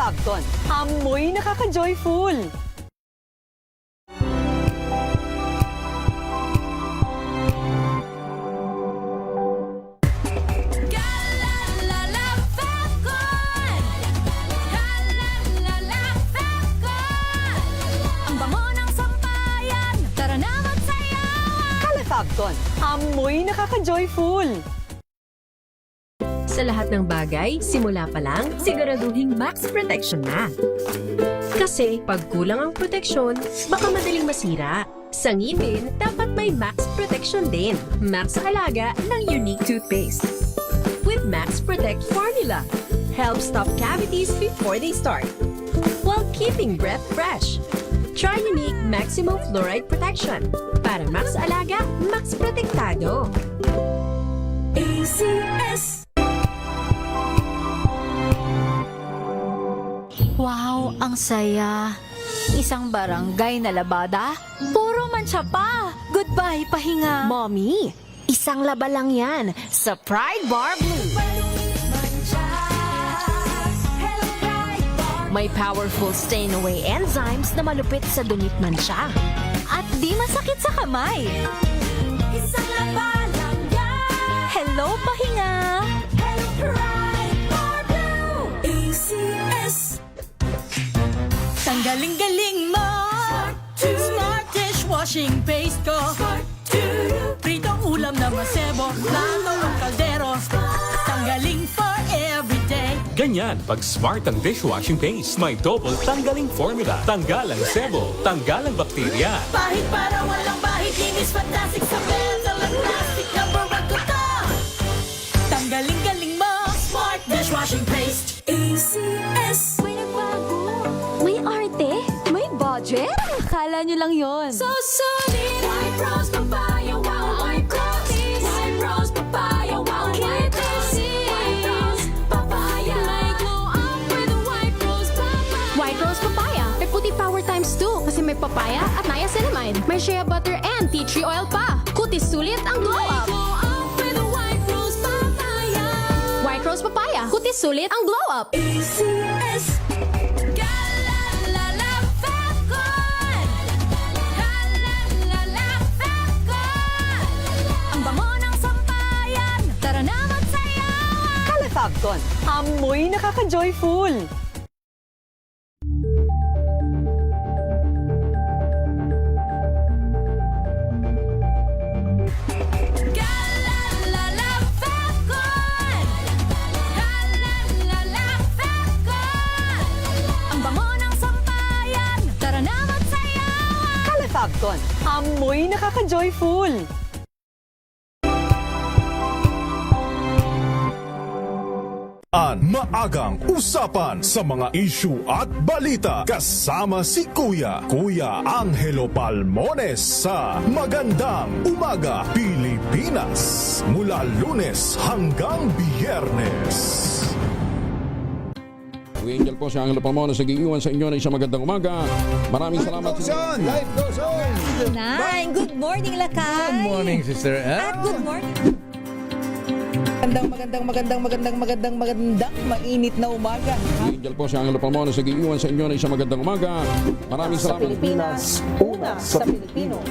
Calafabcon, amoy nakaka-joyful. Calafabcon, amoy nakaka-joyful. Sa lahat ng bagay, simula pa lang, siguraduhing max protection na. Kasi pag kulang ang proteksyon, baka madaling masira. Sa ngipin, dapat may max protection din. Max sa alaga ng Unique Toothpaste. With Max Protect Formula, help stop cavities before they start, while keeping breath fresh. Try Unique Maximum Fluoride Protection. Para max alaga, max protektado. ACS. Wow, ang saya. Isang barangay na labada, puro mancha pa. Goodbye, pahinga. Mommy, isang laba lang yan sa Pride Bar Blue. May powerful stain-away enzymes na malupit sa dumit mancha. At di masakit sa kamay. Isang laba lang yan. Hello, pahinga. Hello, Pride Bar Blue. ACS. Tanggaling-galing mo Smart dishwashing paste ko Pritong ulam na masebo Plato at kaldero Tanggaling for everyday. Ganyan pag smart ang dishwashing paste. May double tanggaling formula. Tanggal ang sebo, tanggal ang bakterya. Bahid para walang bahid. Linis fantastic sa metal at plastic. Number one ko to. Tanggaling-galing mo Smart dishwashing paste. ACS. May nagbago. May arte. May budget. Akala nyo lang yon. So solid. White rose papaya. Wow, white rose. White rose papaya. Wow, white rose. White rose papaya. May glow up with a white rose papaya. White Rose Papaya. May puti power times 2 kasi may papaya at niacinamide. May shea butter and tea tree oil pa. Kutis sulit ang glow up. Glow up with a white rose papaya. White Rose Papaya. Kutis sulit ang glow up. ACS. Calafabcon. Calafabcon. Ang bango ng sampayan. Tara na magsayawan. Calafabcon, amoy nakaka-joyful. Calafabcon. Calafabcon. Ang bango ng sampayan. Tara na magsayawan. Calafabcon, amoy nakaka-joyful. Maagang usapan sa mga issue at balita kasama si Kuya Angelo Palmones sa Magandang Umaga Pilipinas mula Lunes hanggang Biyernes. Kuya Angel po si Angelo Palmones nag-iiwan sa inyo ng isang magandang umaga. Maraming salamat sa inyo. Life goes on! Nine. Good morning, Lakay. Good morning, sister. At good morning. Magandang mainit na umaga. Kuya Angel po si Angelo Palmones nag-iiwan sa inyo ng isang magandang umaga. Maraming salamat. Pilipinas, una sa Pilipino.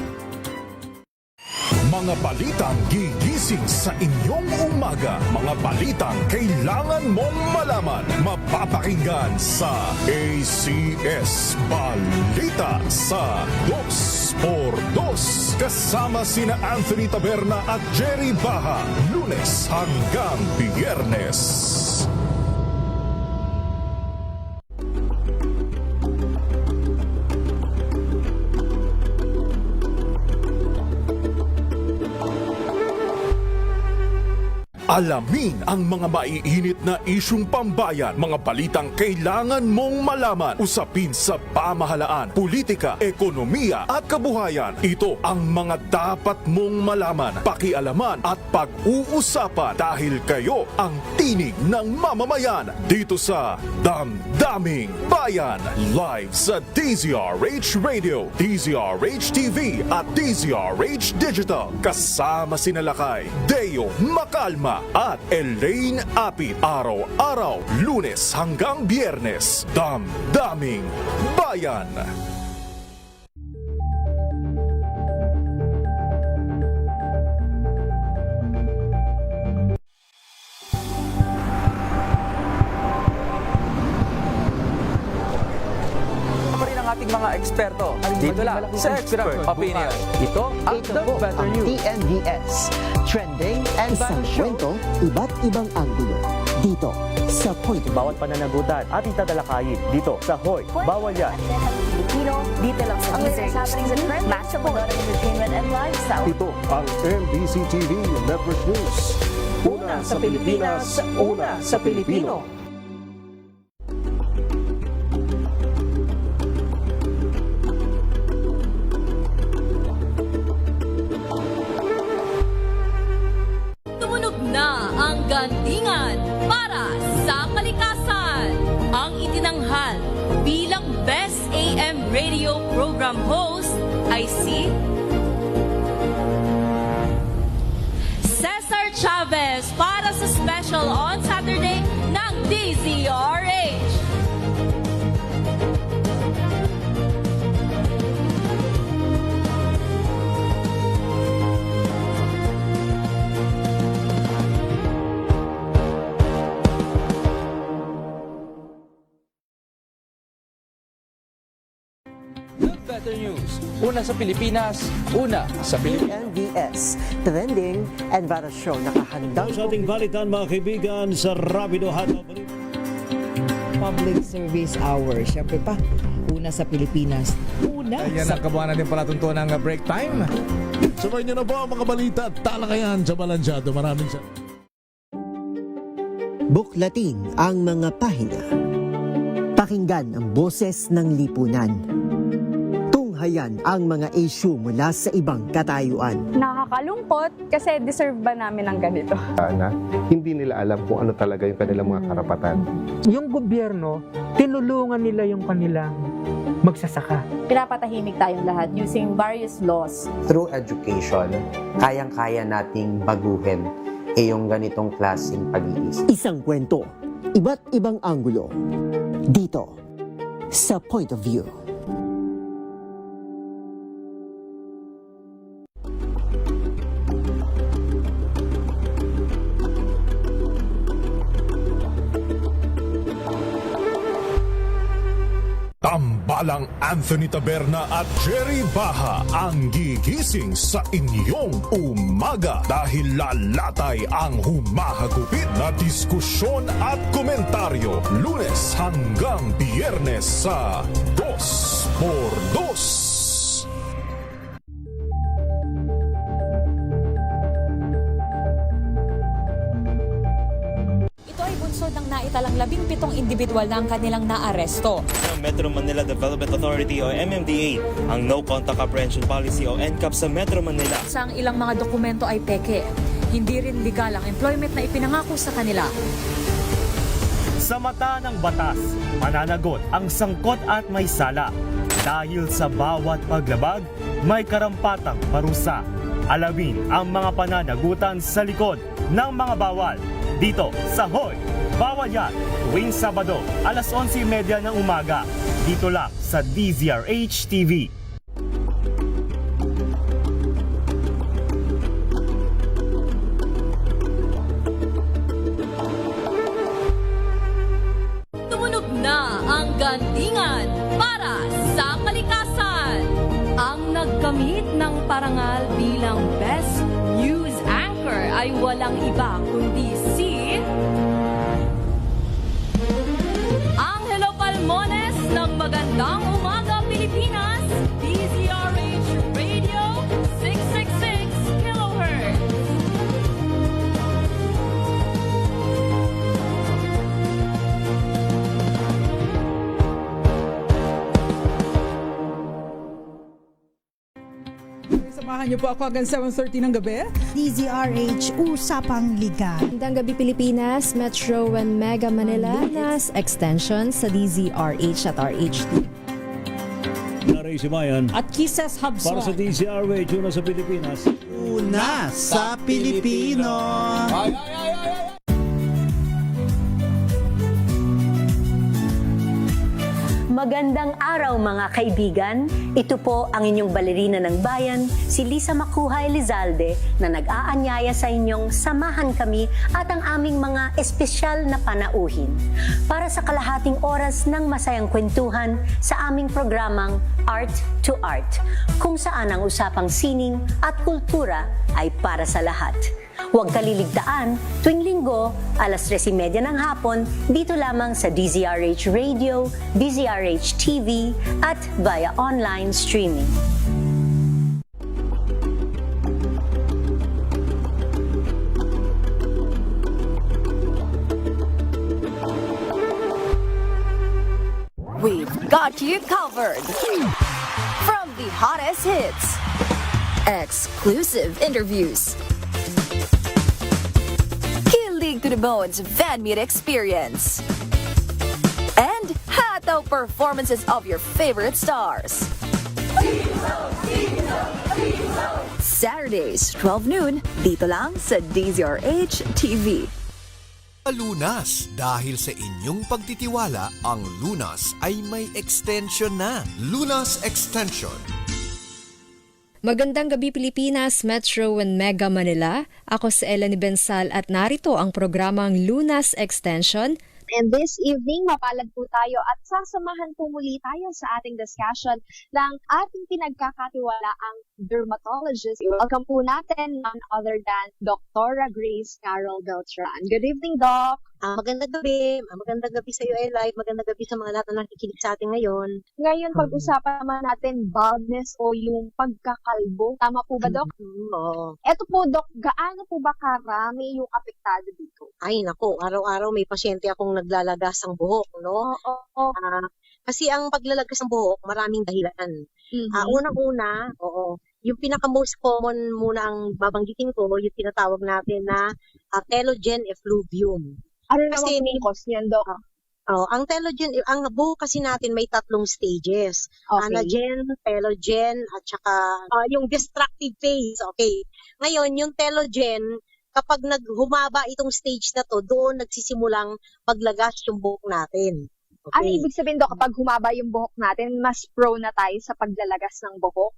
Mga balitang gigising sa inyong umaga. Mga balitang kailangan mong malaman. Mapapakinggan sa ACS Balita sa 2x2. Kasama sina Anthony Taberna at Jerry Baha. Lunes hanggang Biyernes. Alamin ang mga maiinit na isyung pambayan, mga balitang kailangan mong malaman, usapin sa pamahalaan, politika, ekonomiya at kabuhayan. Ito ang mga dapat mong malaman, pakialaman at pag-uusapan dahil kayo ang tinig ng mamamayan dito sa Damdaming Bayan. Live sa DZRH Radio, DZRH TV at DZRH Digital. Kasama sinalakay, Dea Leo Macalma at Elaine Apit. Araw-araw, Lunes hanggang Biyernes. Damdaming Bayan. Pa rin ang ating mga eksperto. Dito lang sa Expert Opinion. Ito ang The Better News. TNVS, trending and Isang show. kwento, iba't ibang anggulo. Dito sa Point of Bawat pananagutan ating tatalakayin dito sa Hoy. Bawal yan. Filipino, dito lang sa latest happenings and trends, matchable entertainment and lifestyle. Ito ang MBC TV Network News. Una sa Pilipinas, una sa Pilipino. Tumunog na ang gandingan para sa kalikasan. Ang itinanghal bilang Best AM Radio Program Host ay si Cesar Chavez para sa special on Saturday ng DZRH. The Better News. Una sa Pilipinas, una sa Pilipinas. TNVS, trending and viral show. Nakahandang Sa ating balitan mga kaibigan sa Rapido Hataw. Public Service Hour. Siyempre pa, una sa Pilipinas. Una Ayan ang kabuhanan din pala tuntunan ng break time. Sabay niyo na po ang mga balita at talakayan sa Balansyado. Maraming sa... buklatin ang mga pahina. Pakinggan ang boses ng lipunan. Tunghayan ang mga issue mula sa ibang katayuan. Nakakalungkot kasi deserve ba namin ng ganito? Na hindi nila alam kung ano talaga yung kanilang mga karapatan. Yung gobyerno, tinulungan nila yung kanilang magsasaka. Pinapatahimik tayong lahat using various laws. Through education, kayang-kaya nating baguhin yung ganitong klaseng pag-iisip. Isang kwento, iba't ibang anggulo. Dito sa Point of View. Tambalang Anthony Taberna at Jerry Baha ang gigising sa inyong umaga dahil lalatay ang humahagupit na diskusyon at komentaryo Lunes hanggang Biyernes sa 2x2. Ito ay bunsod ng naitalang 17 individual na ang kanilang naaresto. Metro Manila Development Authority o MMDA ang No Contact Apprehension Policy o NCAP sa Metro Manila. Sa ang ilang mga dokumento ay peke. Hindi rin legal ang employment na ipinangako sa kanila. Sa mata ng batas, mananagot ang sangkot at may sala. Dahil sa bawat paglabag, may karampatang parusa. Alamin ang mga pananagutan sa likod ng mga bawal. Dito sa Hoy! Bawal yan! Tuwing Sabado, alas 11:30 ng umaga. Dito lang sa DZRH TV. Tumunog na ang gandingan para sa kalikasan. Ang nagkamit ng parangal bilang Best News Anchor ay walang iba kundi si Angelo Palmones ng Magandang Umaga Pilipinas, DZRH Radio 666 kHz. Samahan niyo po ako hanggang 7:30 ng gabi. DZRH Usapang Liga. Magandang gabi Pilipinas, Metro and Mega Manila, Nas Extension sa DZRH at RH2. Naray si Mayan At Kisses para sa Habson. DCRW, una sa Pilipinas. lalo na sa Pilipino. Magandang araw mga kaibigan. Ito po ang inyong balerina ng bayan, si Lisa Makuhay Lizalde, na nag-aanyaya sa inyong samahan kami at ang aming mga espesyal na panauhin para sa kalahating oras ng masayang kwentuhan sa aming programang Art to Art, kung saan ang usapang sining at kultura ay para sa lahat. Huwag kaliligtaan, tuwing linggo, alas 3:30 ng hapon, dito lamang sa DZRH Radio, DZRH TV, at via online streaming. We've got you covered. From the hottest hits, exclusive interviews, to the bones fan meet experience, and hataw performances of your favorite stars. Saturdays, 12 noon, dito lang sa DZRH TV. Lunas, dahil sa inyong pagtitiwala, ang Lunas ay may extension na. Lunas Extension. Magandang gabi Pilipinas, Metro and Mega Manila. Ako si Eleni Bensal at narito ang programang Lunas Extension. And this evening, mapalad po tayo at sasamahan po muli tayo sa ating discussion ng ating pinagkakatiwalaang dermatologist. Welcome po natin none other than Dr. Grace Carol Beltran. Good evening, Doc. Magandang gabi. Magandang gabi sa iyo, Eli. Magandang gabi sa mga lahat na nakikinig sa atin ngayon. Ngayon, pag-usapan naman natin baldness o yung pagkakalbo. Tama po ba, Doc? Oo. Eto po, Doc, gaano po ba karami yung apektado dito? Ay, nako. Araw-araw may pasyente akong naglalagas ng buhok, no? Oo. Kasi ang paglalagas ng buhok, maraming dahilan. Unang-una, yung pinaka-most common muna ang babanggitin ko, yung tinatawag natin na telogen effluvium. Ano naman yung cause niyan, Doc? Ang telogen, ang buhok kasi natin may 3 stages. Okay. Anagen, telogen, at saka yung destructive phase. Okay. Ngayon, yung telogen, kapag humaba itong stage na to, doon nagsisimulang paglagas yung buhok natin. Okay. Ano ibig sabihin, Doc, kapag humaba yung buhok natin, mas prone na tayo sa paglalagas ng buhok?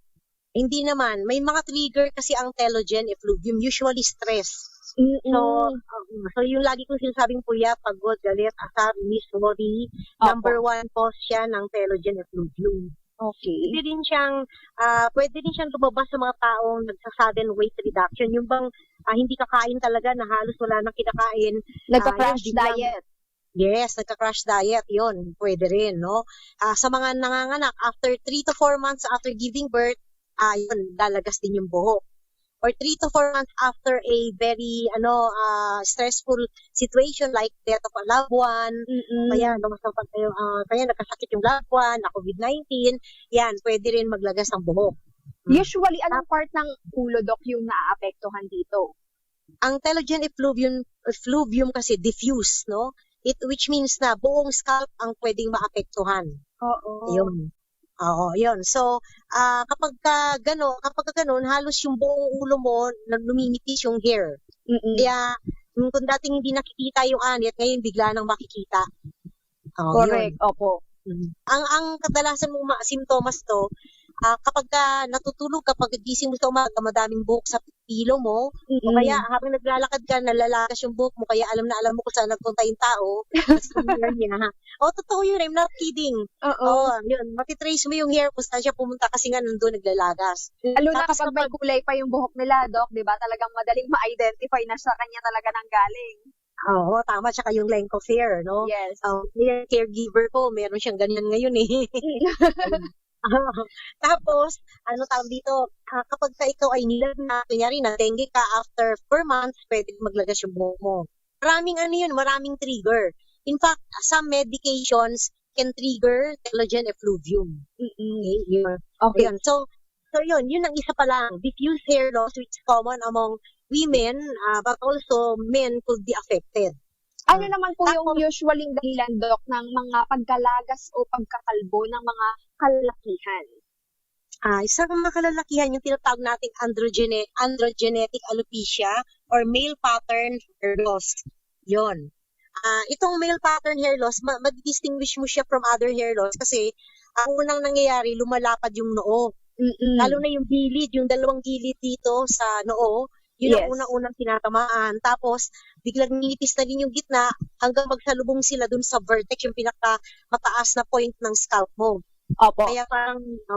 Hindi naman. May mga trigger kasi ang telogen effluvium, usually stress. So yung lagi kong sinasabing puyat, pagod, galit, asar, miss, worry, number 1 cause siya ng telogen effluvium. Okay. Pwede din siyang lumabas sa mga taong nagsa-sudden weight reduction. Yung bang hindi kakain talaga, na halos wala nang kinakain. Nagka-crash diet. Yes, nagka-crash diet, yon pwede rin, no? Sa mga nanganganak, after 3 to 4 months after giving birth, yun, lalagas din yung buhok. Or 3 to 4 months after a very stressful situation like death of a loved one, kaya nagkasakit yung loved one, na COVID-19, yan, pwede rin maglagas ng buhok. Usually, anong part ng ulo, Doc, yung naaapektuhan dito? Ang telogen effluvium kasi diffuse, no? Which means na buong scalp ang pwedeng maapektuhan. Oo. Yun. Oo, yun. So, kapag ganun, halos yung buong ulo mo, luminipis yung hair. Kaya, kung dating hindi nakikita yung anit, ngayon bigla nang makikita. Correct, opo. Ang kadalasan mong simptomas to, kapag natutulog, kapag gising mo sa umaga, madaming buhok sa pilo mo, o kaya habang naglalakad ka, nalalakas yung buhok mo, kaya alam mo kung saan nagpunta yung tao, niya. Totoo yun, I'm not kidding. Yun, matitrace mo yung hair kung saan siya pumunta kasi nga nandun naglalagas. Lalo na kapag may kulay pa yung buhok nila, Doc, di ba? Talagang madaling ma-identify na sa kanya talaga nang galing. Oo, tama. Tsaka yung length of hair, no? Yes. Yung caregiver ko, meron siyang ganyan ngayon eh. Tapos, tawag dito, kapag ikaw ay nilagnat, kunyari na dengue ka, after 4 months, pwede maglagas yung buhok mo. Maraming trigger. In fact, some medications can trigger telogen effluvium. Okay. Yun. So yun ang isa pa lang. Diffuse hair loss, which is common among women, but also men could be affected. Ano naman po yung usualing dahilan, Doc, ng mga pagkalagas o pagkakalbo ng mga kalakihan? Isa ng mga kalalakihan yung tinatawag nating androgenetic alopecia or male pattern hair loss. Yon. Itong male pattern hair loss, mag-distinguish mo siya from other hair loss kasi ang unang nangyayari, lumalapad yung noo. Lalo na yung gilid, yung dalawang gilid dito sa noo, yun ang unang-unang tinatamaan. Tapos, biglang nipis na din yung gitna hanggang magsalubong sila dun sa vertex, yung pinaka mataas na point ng scalp mo. Opo. Kaya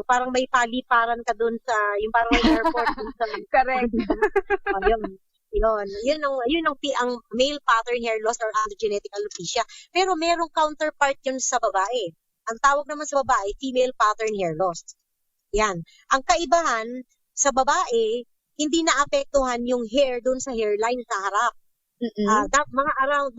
parang may paliparan ka dun sa, yung parang may airport dun sa... Correct. Yun ang male pattern hair loss or androgenetic alopecia. Pero merong counterpart yun sa babae. Ang tawag naman sa babae, female pattern hair loss. Yan. Ang kaibahan sa babae, hindi naapektuhan yung hair dun sa hairline sa harap. Mga around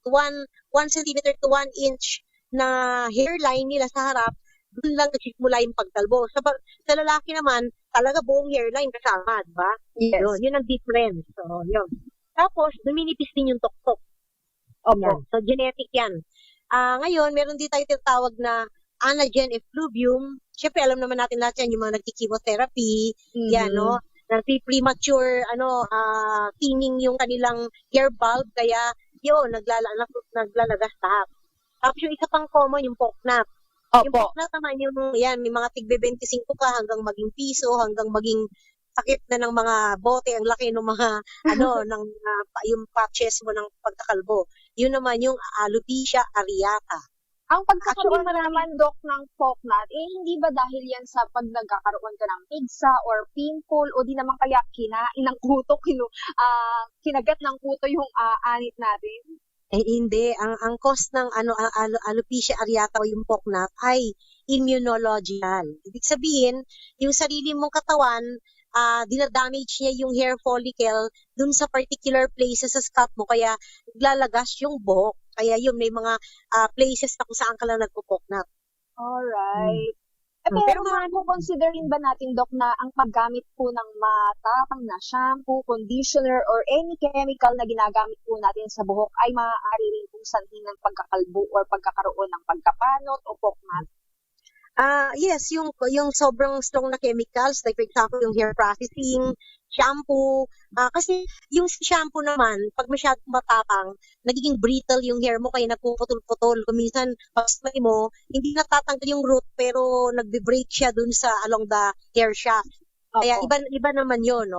1 centimeter to 1 inch na hairline nila sa harap, dun lang nagsimula yung pagkalbo. Sa lalaki naman, talaga buong hairline kasama, di ba? Yes. Yun ang difference. So, yun. Tapos, duminipis din yung tuktok. Opo. So, genetic yan. Ngayon, meron din tayo tinatawag na anagen effluvium. Siyempre, alam naman natin lahat yan, yung mga nagki-chemotherapy, yan, no? Premature, thinning yung kanilang hair bulb, kaya, yun, naglalagas lahat. Tapos yung isa pang common, yung pocknut. Yung pocknut naman, may mga tigbe 25 ka hanggang maging piso, hanggang maging sakit na ng mga bote, ang laki ng mga, yung patches mo ng pagkakalbo. Yun naman yung alopecia areata. Ang pagkakaroon naman, Dok, ng pocknut, hindi ba dahil yan sa pag nagkakaroon ka ng pigsa or pimple o di naman kaya kinain ng kuto, kinagat ng kuto yung anit natin? Hindi. Ang cause ng alopecia areata o yung pocknut ay immunological. Ibig sabihin, yung sarili mong katawan, dinadamage niya yung hair follicle dun sa particular places sa scalp mo, kaya naglalagas yung buhok. Kaya yun, may mga places na kung saan ka lang nagpo-pocknut. Alright. Pero considerin ba natin, Dok, na ang paggamit po ng matapang na shampoo, conditioner, or any chemical na ginagamit po natin sa buhok ay maaari rin pong sanhin ng pagkakalbo or pagkakaroon ng pagkapanot o pocknut? Yes, yung sobrang strong na chemicals, like for example, yung hair processing, shampoo, kasi yung shampoo naman, pag masyadong matapang, nagiging brittle yung hair mo, kaya nagpuputol-putol. Minsan, pag spray mo, hindi natatanggal yung root, pero nagbe-break siya dun sa along the hair shaft. Kaya iba naman yun,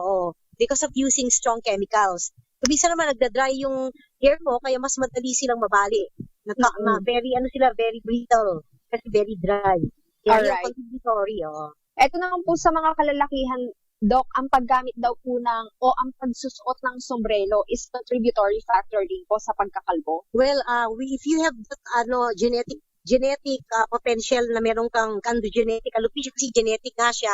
because of using strong chemicals. Minsan naman, nagda-dry yung hair mo, kaya mas madali silang mabali. Very brittle, kasi very dry. Alright. Contributory, Ito naman po sa mga kalalakihan, Doc, ang paggamit daw po ang pagsusuot ng sombrero is contributory factor din po sa pagkakalbo? Well, if you have genetic potential na meron kang androgenetic alopecia, kasi genetic nga siya,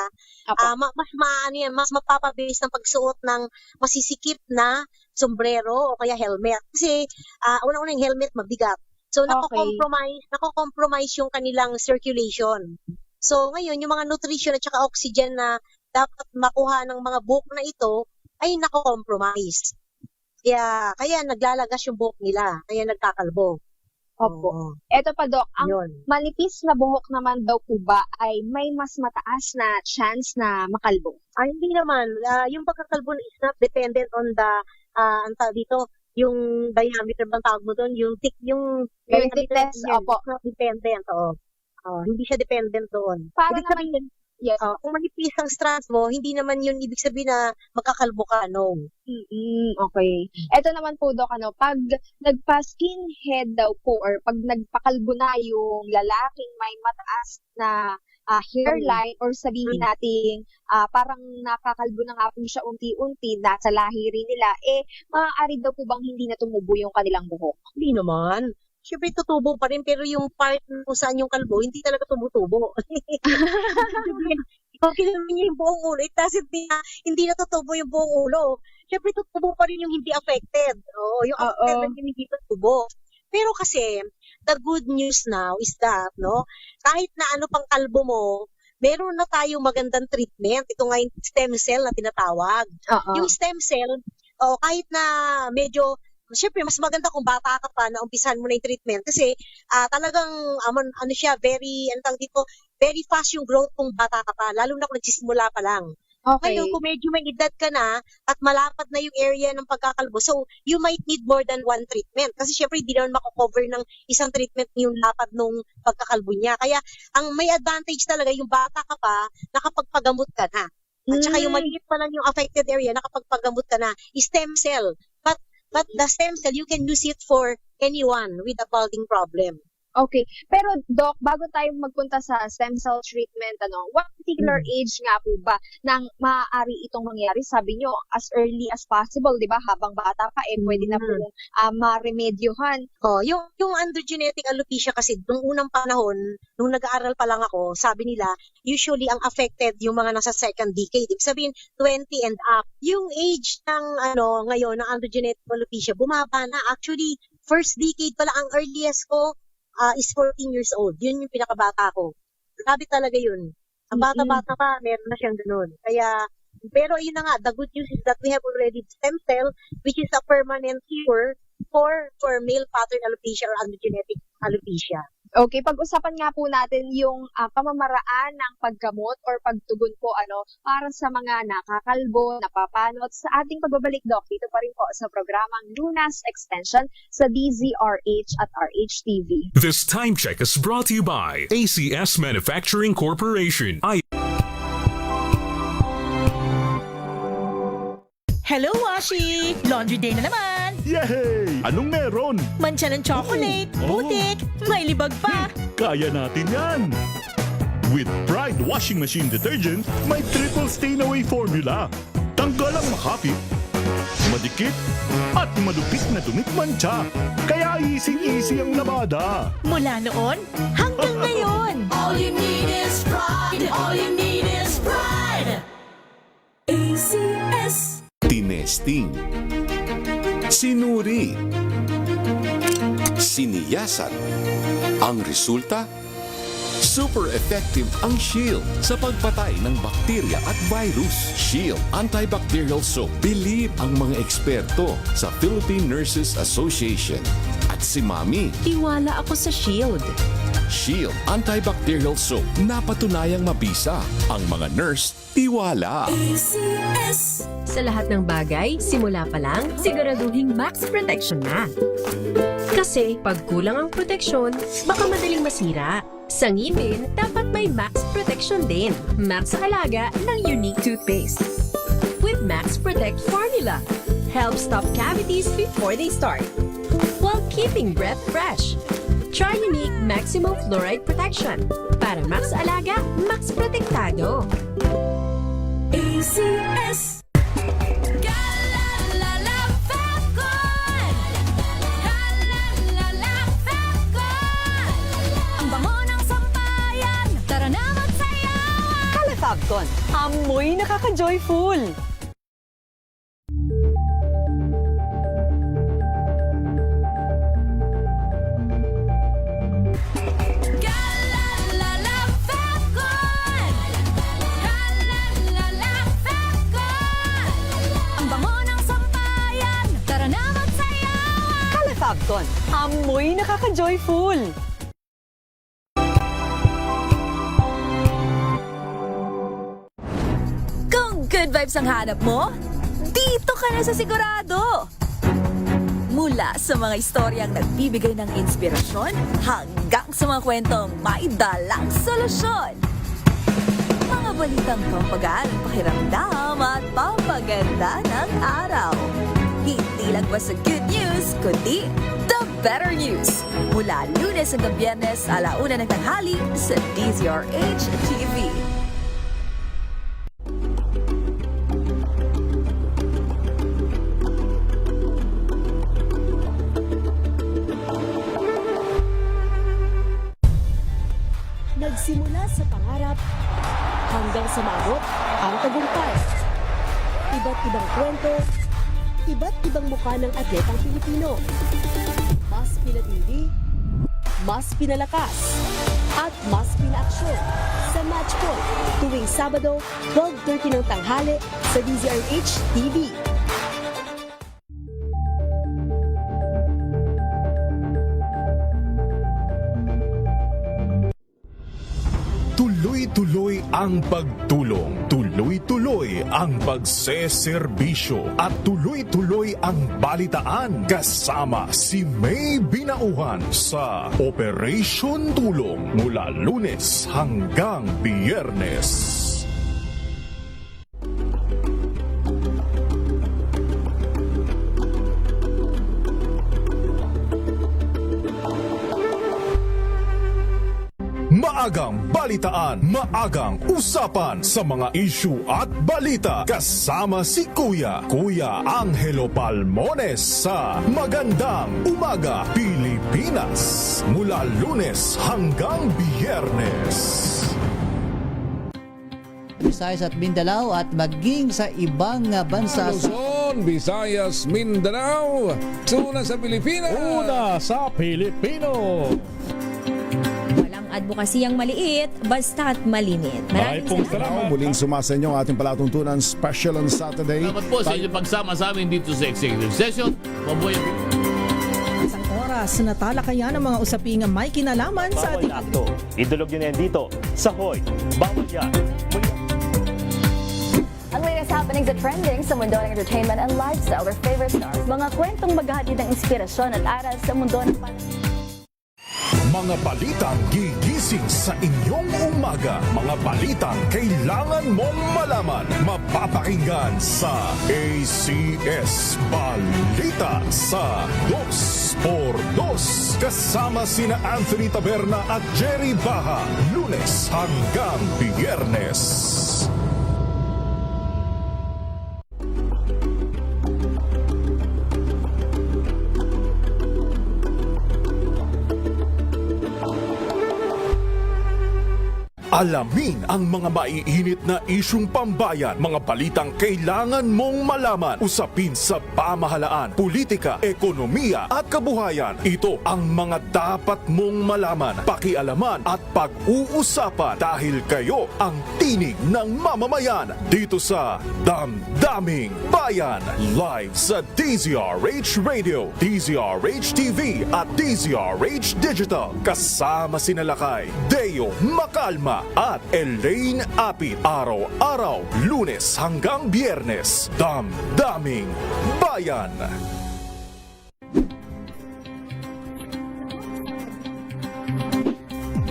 mas mapapabilis ng pagsuot ng masisikip na sombrero o kaya helmet. Kasi una-una yung helmet mabigat. So, nako-compromise yung kanilang circulation. So, ngayon, yung mga nutrition at saka oxygen na dapat makuha ng mga buhok na ito, ay nako-compromise. Kaya naglalagas yung buhok nila, kaya nagkakalbo. Opo. Eto pa, Doc, ang manipis na buhok naman daw po ba ay may mas mataas na chance na makalbo? Hindi naman. Yung pagkakalbo is not dependent on the, yung diameter bang tawag mo doon, yung thickness, opo. Not dependent, hindi siya dependent doon. Para naman yes. Kung manipis ang strands mo, hindi naman yun ibig sabihin na magkakalbo ka, no. Okay. Ito naman po, Doc, pag nagpa-skinhead daw po or pag nagpakalbo na yung lalaking may mataas na hairline or sabihin natin parang nakakalbo na nga po siya unti-unti, nasa lahi rin nila, maaari daw po bang hindi na tumubo yung kanilang buhok? Hindi naman. Siyempre tutubo pa rin, pero yung part kung saan yung kalbo, hindi talaga tumutubo. Kung kinamin niya yung buong ulo, hindi natutubo yung buong ulo. Siyempre tutubo pa rin yung hindi affected. Yung affected yung hindi tutubo. Pero kasi, the good news now is that, kahit na ano pang kalbo mo, meron na tayong magandang treatment. Ito nga yung stem cell na tinatawag. Yung stem cell, kahit na medyo, syempre, mas maganda kung bata ka pa na umpisan mo na yung treatment. Kasi talagang, very very fast yung growth kung bata ka pa, lalo na kung nagsisimula pa lang. Okay. Ngayon, kung medyo may edad ka na at malapad na yung area ng pagkakalbo, so you might need more than one treatment. Kasi syempre, hindi naman mako-cover ng isang treatment yung lapad nung pagkakalbo niya. Kaya, ang may advantage talaga, yung bata ka pa, nakapagpagamot ka na. At saka yung maliit pa lang yung affected area, nakapagpagamot ka na, stem cell. But the stem cell, you can use it for anyone with a balding problem. Okay. Pero, Doc, bago tayo magpunta sa stem cell treatment, what particular age nga po ba nang maaari itong mangyari? Sabi nyo, as early as possible, di ba? Habang bata pa, pwede na po maremedyohan. Yung androgenetic alopecia kasi, nung unang panahon, nung nag-aaral pa lang ako, sabi nila, usually ang affected yung mga nasa second decade. Ibig sabihin, 20 and up. Yung age ng, ngayon, ng androgenetic alopecia, bumaba na. Actually, first decade pala, ang earliest ko, is 14 years old. Yun yung pinakabata ko. Grabe talaga yun. Ang bata-bata pa, meron na siyang ganun. Kaya, pero yun na nga, the good news is that we have already stem cell, which is a permanent cure for male pattern alopecia or androgenetic alopecia. Okay, pag-usapan nga po natin yung pamamaraan ng paggamot or pagtugon po para sa mga nakakalbo, napapanot. Sa ating pagbabalik, Doc, dito pa rin po sa programang Lunas Extension sa DZRH at RHTV. This time check is brought to you by ACS Manufacturing Corporation. Hello, Washi! Laundry day na naman! Yay! Anong meron? Mancha ng chocolate, putik, may libag pa! Kaya natin yan! With Pride Washing Machine Detergent, may triple stain-away formula. Tanggal ang makapit, madikit, at madupit na dumit mancha. Kaya easy-easy ang labada. Mula noon hanggang ngayon! All you need is pride. All you need is pride. ACS. Tinesting, sinuri, siniyasan. Ang resulta? Super effective ang Shield sa pagpatay ng bakterya at virus. Shield Antibacterial Soap. Believe ang mga eksperto sa Philippine Nurses Association. At si Mami. Tiwala ako sa Shield. Shield Antibacterial Soap. Napatunayang mabisa. Ang mga nurse, tiwala. ACS. Sa lahat ng bagay, simula pa lang, siguraduhing max protection na. Kasi pag kulang ang proteksyon, baka madaling masira. Sa ngipin, dapat may max protection din. Max sa halaga ng unique toothpaste. With Max Protect Formula, help stop cavities before they start, while keeping breath fresh. Try unique Maximum Fluoride Protection. Para max alaga, max protektado. ACS. Kalafagton, amoy nakaka-joyful. Kalafagton, amoy nakaka-joyful. Kung good vibes ang hanap mo, dito ka na sa sigurado! Mula sa mga istoryang nagbibigay ng inspirasyon hanggang sa mga kwentong may dalang solusyon. Mga balitang pampagaan ang pakiramdam at pampaganda ng araw. Hindi lang ba sa good news, kundi the better news. Mula Lunes hanggang Biyernes, 1:00 ng tanghali sa DZRH TV. Nagsimula sa pangarap hanggang sa maabot ang tagumpay. Iba't ibang kwento, iba't ibang mukha ng atletang Pilipino. Mas pinatindi, mas pinalakas, at mas pinaaksyon sa Match Point tuwing Sabado, 12:30 ng tanghali sa DZRH TV. Tuloy-tuloy ang pagtulong, tuloy-tuloy ang pagseserbisyo, at tuloy-tuloy ang balitaan kasama si May Binauhan sa Operation Tulong mula Lunes hanggang Biyernes. Maagang balitaan, maagang usapan sa mga issue at balita kasama si Kuya Angelo Palmones sa Magandang Umaga Pilipinas mula Lunes hanggang Biyernes. Visayas at Mindanao at maging sa ibang bansa. Luzon, Visayas, Mindanao. Una sa Pilipinas. Una sa Pilipino. Walang advokasiyang maliit, basta't malimit. Maraming salamat. Muling sumasa inyo ang ating palatuntunan special on Saturday. Salamat po sa inyong pagsama sa amin dito sa executive session. Mabuhay. Isang oras na talakayan ng mga usaping may kinalaman sa ating akto. Idulog nyo na yan dito sa Hoy. Bawal yan. Ang latest happenings at trending sa mundo ng entertainment and lifestyle with favorite stars. Mga kwentong maghahatid ng inspirasyon at aral sa mundo ng Mga balitang gigising sa inyong umaga. Mga balitang kailangan mong malaman. Mapapakinggan sa ACS Balita sa 2x2. Kasama sina Anthony Taberna at Jerry Baha. Lunes hanggang Biyernes. Alamin ang mga maiinit na isyung pambayan, mga balitang kailangan mong malaman, usapin sa pamahalaan, politika, ekonomiya at kabuhayan. Ito ang mga dapat mong malaman, pakialaman at pag-uusapan dahil kayo ang tinig ng mamamayan dito sa Damdaming Bayan. Live sa DZRH Radio, DZRH TV at DZRH Digital. Kasama sinalakay Deo Macalma at Elaine Apit. Araw-araw, Lunes hanggang Biyernes. Damdaming Bayan.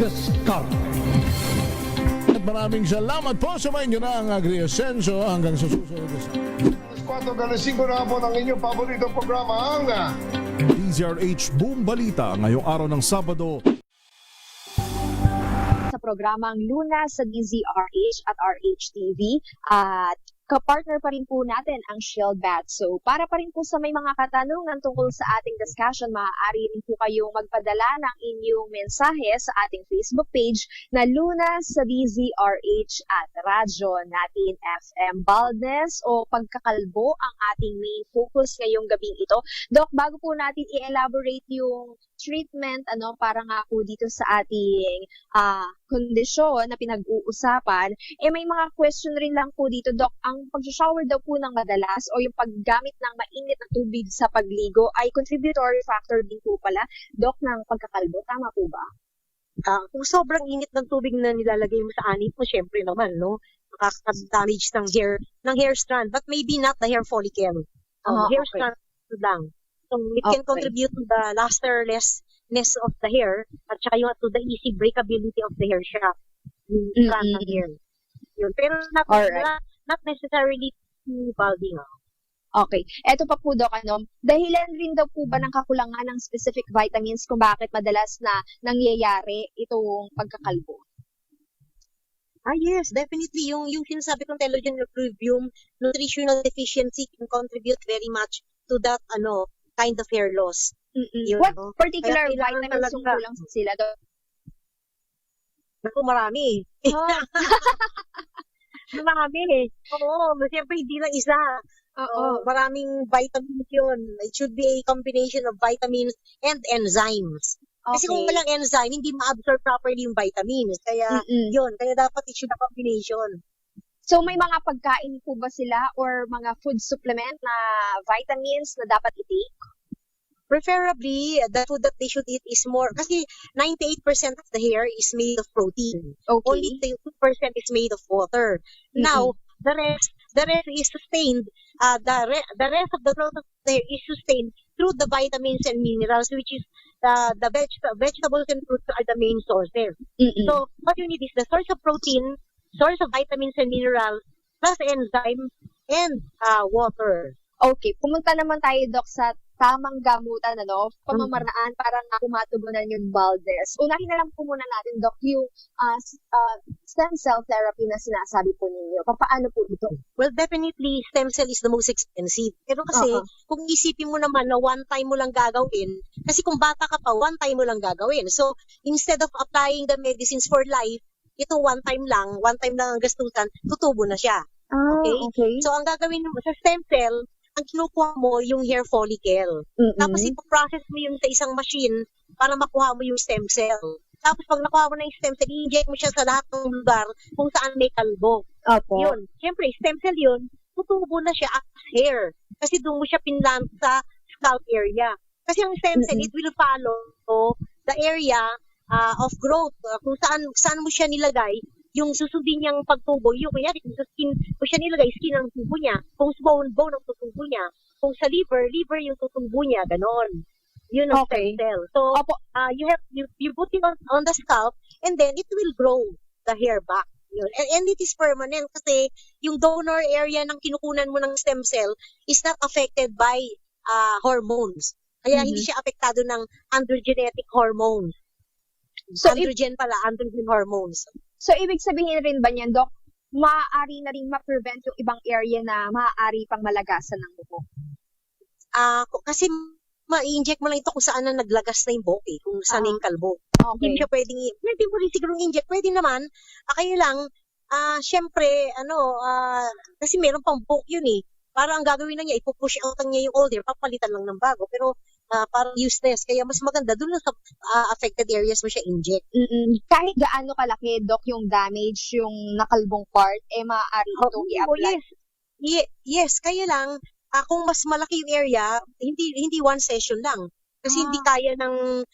Discard. At maraming salamat po sa inyo na ang Agri-Ascenso hanggang sa susunod. 4:05 na po ng inyong paboritong programa ang DZRH Boom Balita ngayong araw ng Sabado. Sa programang Luna sa DZRH at RHTV at kapartner pa rin po natin ang Shield Bat. So, para pa rin po sa may mga katanungan tungkol sa ating discussion, maaari rin po kayong magpadala ng inyong mensahe sa ating Facebook page na Luna sa DZRH at Radyo natin FM. Baldness o pagkakalbo ang ating main focus ngayong gabing ito. Doc, bago po natin i-elaborate yung treatment, para nga po dito sa ating kondisyon na pinag-uusapan, may mga question rin lang po dito, Doc. Ang pag-shower daw po ng madalas o yung paggamit ng mainit na tubig sa pagligo ay contributory factor din po pala, Doc, ng pagkakalbo. Tama po ba? Kung sobrang init ng tubig na nilalagay mo sa anit mo, syempre naman, no? Makaka-damage ng hair strand, but maybe not the hair follicle. Hair strand lang. So, it can contribute to the lusterlessness of the hair at saka yung to the easy breakability of the hair shaft. Strand ng hair. Yun. Pero not necessarily too balding. Okay. Eto pa po, Doc, dahilan rin daw po ba ng kakulangan ng specific vitamins kung bakit madalas na nangyayari itong pagkakalbo? Yes, definitely. Yung sinasabi kong telogen effluvium, nutritional deficiency can contribute very much to that kind of hair loss. What particular vitamins yung kulang sila, Doc? Naku, marami. Marami. Oo, siyempre hindi lang isa. Maraming vitamins yun. It should be a combination of vitamins and enzymes. Kasi kung walang enzyme, hindi ma-absorb properly yung vitamins. Kaya kaya dapat it should be a combination. So may mga pagkain po ba sila or mga food supplement na vitamins na dapat i-take? Preferably, the food that they should eat is more, kasi 98% of the hair is made of protein. Okay. Only 2% is made of water. Now, the rest is sustained. The rest of the growth of the hair is sustained through the vitamins and minerals, which is the vegetables and fruits are the main sources. So, what you need is the source of protein, source of vitamins and minerals, plus enzyme, and water. Okay, pumunta naman tayo, Doc, sa tamang gamutan, pamamaraan para nga kumatugunan yung baldness. Unahin na lang po muna natin, Doc, yung stem cell therapy na sinasabi po ninyo. Paano po ito? Well, definitely, stem cell is the most expensive. Pero kasi, kung isipin mo naman na one time mo lang gagawin, kasi kung bata ka pa, one time mo lang gagawin. So, instead of applying the medicines for life, ito one time lang ang gastusan, tutubo na siya. Okay? So, ang gagawin mo sa stem cell, ang kinukuha mo yung hair follicle. Tapos ipoprocess mo yun sa isang machine para makuha mo yung stem cell. Tapos pag nakuha mo na yung stem cell, i-inject mo siya sa lahat ng lugar kung saan may kalbo. Yun. Siyempre, stem cell yun, tutubo na siya as hair. Kasi doon mo siya pinlant sa scalp area. Kasi ang stem cell, it will follow the area of growth. Kung saan mo siya nilagay, yung susundin niyang pagtubo, yung kunyari, kung sa skin, kung siya nilagay, skin ang tubo niya. Kung sa bone ang tutubo niya. Kung sa liver yung tutubo niya. Ganon. Yun ang stem cell. So, you put it on the scalp, and then it will grow the hair back. Yun. And it is permanent kasi yung donor area ng kinukunan mo ng stem cell is not affected by hormones. Kaya hindi siya apektado ng androgenetic hormones. So, androgen hormones. So, ibig sabihin rin ba niyan, Doc, maaari na rin ma-prevent yung ibang area na maaari pang malagasan ng buhok? Kasi ma-inject mo lang ito kung saan na naglagas na yung buhok kung saan yung kalbo. Hindi siya pwedeng, pwede mo rin siguro inject. Pwede naman, kaya lang, syempre, kasi meron pang buhok yun Parang ang gagawin na niya, ipupush out niya yung old hair, papalitan lang ng bago. Pero parang useless. Kaya mas maganda, doon lang sa affected areas mo siya inject. Kahit gaano kalaki, Doc, yung damage, yung nakalbong part, maaari itong i-apply? Yes, kaya lang, kung mas malaki yung area, hindi one session lang. Kasi hindi kaya ng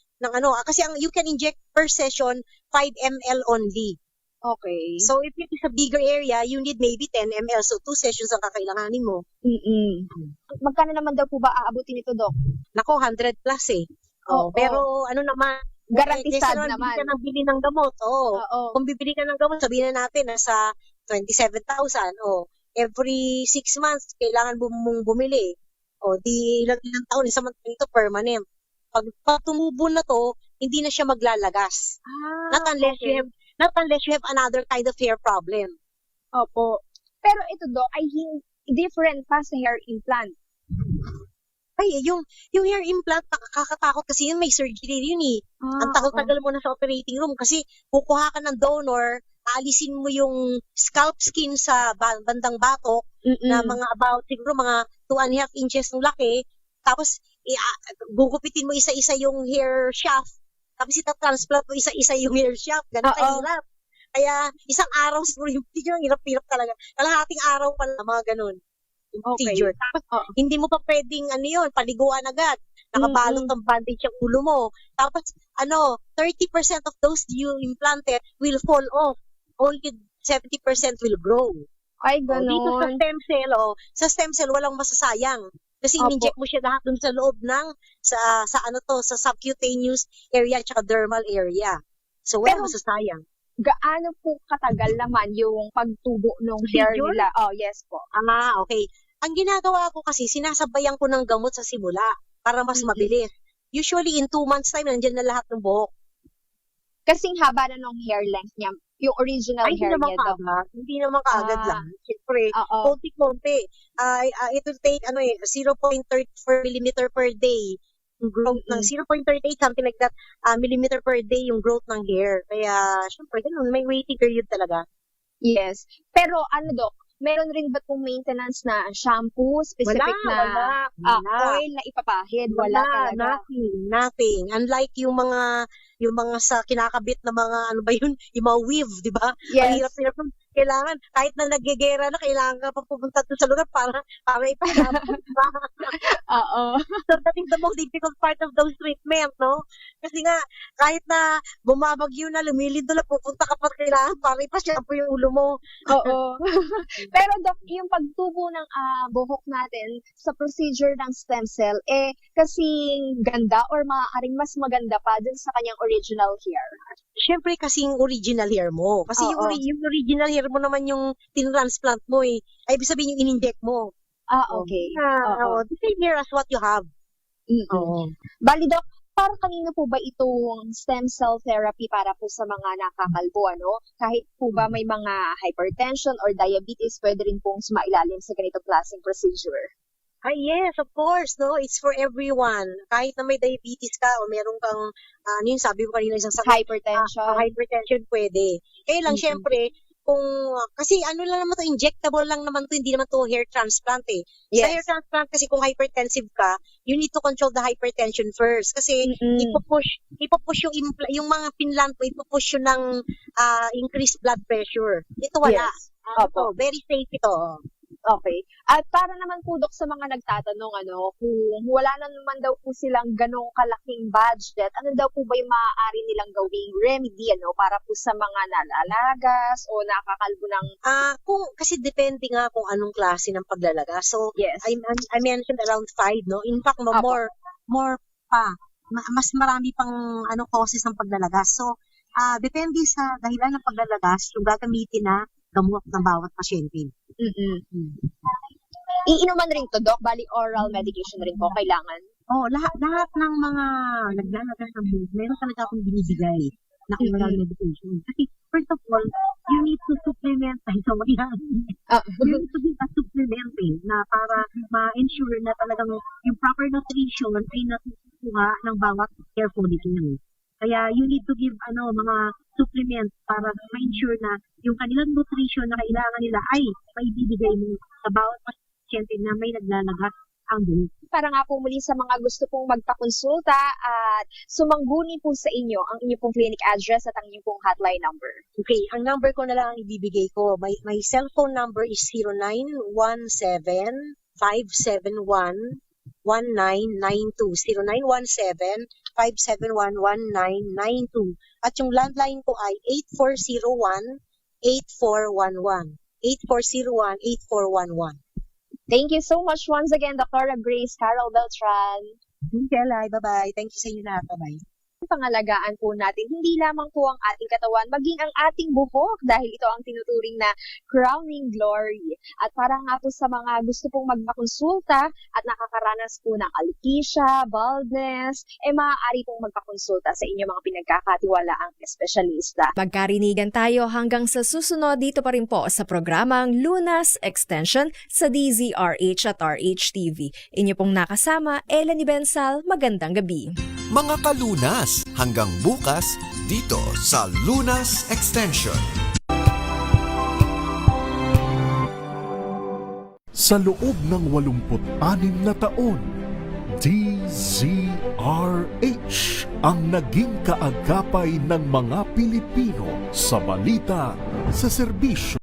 kasi you can inject per session 5 ml only. Okay. So, if it is a bigger area, you need maybe 10 ml. So, 2 sessions ang kakailanganin mo. Magkano naman daw po ba aabutin ito, Doc? Nako, 100 plus Pero, naman, garantisado naman. Kung bibili ka ng gamot, Kung bibili ka ng gamot, sabihin na natin, nasa 27,000, Every 6 months, kailangan mong bumili. Di ilang taon, isang ito permanent. Pag tumubo na to, hindi na siya maglalagas. Not unless you have another kind of hair problem. Opo. Pero ito, Doc, ay different pa sa hair implant. Ay, yung hair implant, nakakatakot kasi yun, may surgery yun Ang tagal-tagal mo na sa operating room kasi kukuha ka ng donor, aalisin mo yung scalp skin sa bandang batok na mga about, siguro mga 2.5 inches ng laki. Tapos, gugupitin mo isa-isa yung hair shaft. Tapos ita-transplant mo isa-isa yung hair shaft. Ganun kahirap. Kaya isang araw siguro yung procedure, hirap-hirap talaga. Kalahating araw pa lang, mga ganun. Yung procedure. Tapos hindi mo pa pwedeng paliguan agad. Nakabalot ng bandage yung ulo mo. Tapos 30% of those you implanted will fall off. Only 70% will grow. Ay, ganun. Dito sa stem cell, walang masasayang. Kasi in-inject mo siya lahat dun sa loob ng sa subcutaneous area at dermal area. So, wala masasayang. Gaano po katagal naman yung pagtubo ng hair nila? Yes po. Okay. Ang ginagawa ko kasi, sinasabayan ko ng gamot sa simula para mas mabilis. Usually, in 2 months time, nandiyan na lahat ng buhok. Kasing haba na ng hair length niya. Yung original hair niya daw. Hindi naman kaagad lang. Siyempre, konti-konti. It will take 0.34 millimeter per day. Yung growth ng 0.38, something like that, millimeter per day yung growth ng hair. Kaya, syempre, ganun, may waiting period talaga. Yes. Pero, Doc, meron rin ba itong maintenance na shampoo, specific wala. Oil na ipapahid? Wala talaga. Nothing. Unlike yung mga sa kinakabit na mga, yung mga weave, di ba? Yes. Hirap. Kailangan, kahit na naggegera na, kailangan ka pa pupunta doon sa lugar para ipagabot. Oo. So that is the most difficult part of those treatment, no? Kasi nga, kahit na bumabagyo na, lumilido na, pupunta ka pa kailangan para ipasyapo yung ulo mo. Oo. Pero Doc, yung pagtubo ng buhok natin sa procedure ng stem cell, kasing ganda or maaaring mas maganda pa dun sa kanyang original hair? Siyempre kasing original hair mo. Kasi yung original hair mo naman yung tin-transplant mo eh. Ay, ibig sabihin yung in-inject mo. Okay. The same hair as what you have. Bali, Doc, para kanino po ba itong stem cell therapy para po sa mga nakakalbo, ano? Kahit po ba may mga hypertension or diabetes, pwede rin pong sumailalim sa ganitong klaseng procedure? Yes, of course, no? It's for everyone. Kahit na may diabetes ka o meron kang, sabi ko kanina, isang hypertension. Hypertension, pwede. Kaya lang, syempre, kasi lang naman to, injectable lang naman to, hindi naman to hair transplant eh. Yes. Sa hair transplant kasi kung hypertensive ka, you need to control the hypertension first. Kasi ipupush yung mga pinlant mo, ipupush yun ng increased blood pressure. Ito wala. Yes. Very safe ito. Okay. At para naman po, Dok, sa mga nagtatanong, kung wala na naman daw po silang ganong kalaking budget, ano daw po ba yung maaari nilang gawing remedy, para po sa mga nalalagas o nakakalbo ng... Kasi depende nga kung anong klase ng paglalagas. So, yes. I mentioned around 5, no? In fact, more pa. Mas marami pang causes ng paglalagas. So, depende sa dahilan ng paglalagas, yung gagamitin na gamot ng bawat pasyente. Iinuman rin to, Doc? Bali, oral medication rin po kailangan? Lahat ng mga naglalagas ng buhok, meron talaga akong binibigay na oral medication. Kasi, first of all, you need to supplement, you need to give a supplement na para ma-ensure na talagang yung proper nutrition ay natutuha ng bawat hair follicle. Kaya you need to give mga supplements para ma-ensure na yung kanilang nutrition na kailangan nila ay maibibigay mo sa bawat pasyente na may naglalagas ang buhok. Para nga po muli sa mga gusto pong magpakonsulta at sumangguni po sa inyo ang inyong pong clinic address at ang inyong pong hotline number. Okay, ang number ko na lang ang ibibigay ko. My cellphone number is 0917-571-1992. 0917-571-1992. At yung landline ko ay 8401-8411. 8401-8411. Thank you so much once again, Dr. Grace Carol Beltran. Bye-bye. Thank you sa inyo lahat. Bye-bye. Pangalagaan po natin hindi lamang po ang ating katawan, maging ang ating buhok dahil ito ang tinuturing na crowning glory. At para nga po sa mga gusto pong magpakonsulta at nakakaranas po ng alopecia, baldness, maaari pong magpakonsulta sa inyong mga pinagkakatiwalaang espesyalista. Magkarinigan tayo hanggang sa susunod dito pa rin po sa programang Lunas Extension sa DZRH at RH-TV. Inyo pong nakasama, Ella Bensal, magandang gabi. Mga kalunas, hanggang bukas dito sa Lunas Extension. Sa loob ng 86 na taon, DZRH ang naging kaagapay ng mga Pilipino sa balita, sa serbisyo